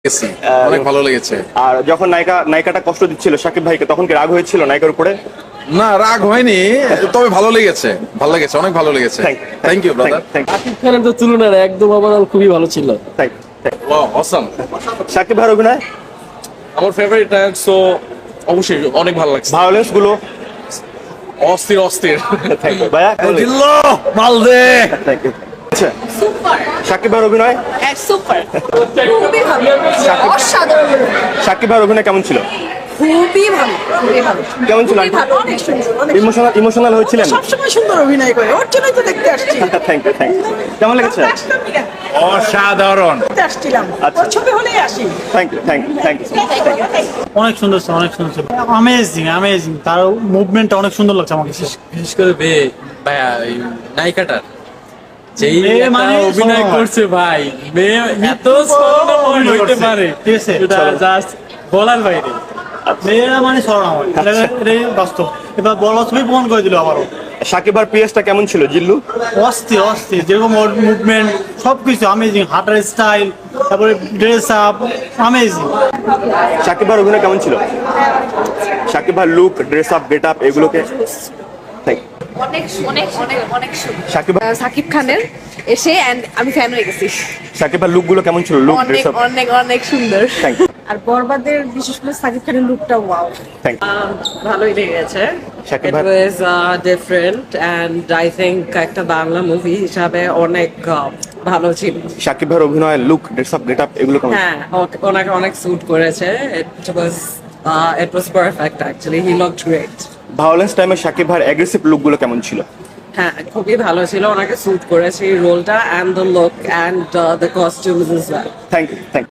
অনেক ভালো লেগেছে। আর যখন নায়িকাটা কষ্ট দিচ্ছিল শাকিব ভাইকে, তখন কি রাগ হয়েছিল নায়িকার উপরে? না, রাগ হয়নি, তবে ভালো লেগেছে, ভালো লেগেছে, অনেক ভালো লেগেছে। Thank you brother. শাকিব খানের তো তুলনা নেই, একদম ওভারঅল খুবই ভালো ছিল। Wow, awesome. শাকিব ভাইয়ের অভিনয়, আমার ফেভারিট, সো অবশ্যই অনেক ভালো লাগছে। ভায়োলেন্স গুলো, অস্থির অস্থির। ভাইয়া দিল্লো মালদে। Thank you. আচ্ছা, সুপার শাকিব ভাইয়ের অভিনয়, সুপার খুবই ভালো, অসাধারণ, শাকিব ভাইয়ের অভিনয় কেমন ছিল? খুবই ভালো, খুবই ভালো, কেমন ছিল? খুবই ভালো, অনেক সুন্দর, অনেক ইমোশনাল হয়েছিলেন? সবসময় সুন্দর অভিনয় করে, ওর জন্যই তো দেখতে আসছি। Thank you, thank you. কেমন লেগেছে? অসাধারণ। দেখতে আসছিলাম, ওর ছবি হলেই আসি। Thank you, thank you, thank you. অনেক সুন্দর ছিল, অনেক সুন্দর ছিল, অ্যামেজিং অ্যামেজিং। তার মুভমেন্টটা অনেক সুন্দর লাগছে আমাকে। বিশেষ করে ভাইয়া এই নায়িকাটার যেই মেয়ে একটা মানে অভিনয় সবার। করছে ভাই, মেয়ে এত স্বর্ণময় হইতে পারে ঠিক আছে, এটা জাস্ট বলার বাইরে। মেয়েরা মানে স্মরণাময়, এটাই বাস্তব। এবার বড় ছবি প্রমাণ করে দিল আবারও। শাকিব ভাইয়ের পিএসটা কেমন ছিল জিল্লু? অস্থির অস্থির, যেরকম ওর মুভমেন্ট সবকিছু অ্যামেজিং, হাঁটার স্টাইল, তারপরে ড্রেস আপ অ্যামেজিং। শাকিব ভাইয়ের অভিনয় কেমন ছিল? শাকিব ভাইয়ের look, dress up, get up এগুলোকে থ্যাংক ইউ। অনেক অনেক অনেক অনেক সুন্দর। শাকিব ভাই, সাকিব খানের এসে এন্ড আমি ফ্যান হয়ে গেছি। শাকিব ভাইয়ের লুক গুলো কেমন ছিল? লুক, অনেক ড্রেস আপ, অনেক অনেক সুন্দর। থ্যাংক ইউ, আর বরবাদের বিশেষ করে সাকিব খানের লুকটা ওয়াও। Thank you. ভালোই লেগেছে। শাকিব It ভাই, was different and I think একটা বাংলা মুভি হিসাবে অনেক ভালো ছিল। শাকিব ভাইয়ের অভিনয়, look, dress up, get up এগুলো কেমন? হ্যাঁ, ওনাকে অনেক স্যুট করেছে। It was perfect actually. He looked great. Violence টাইমে শাকিব ভাইয়ের অ্যাগ্রেসিভ লুক গুলো কেমন ছিল? হ্যাঁ, খুবই ভালো ছিল। ওনাকে স্যুট করেছে এই রোলটা and the look and the costumes as well. Thank you, thank you.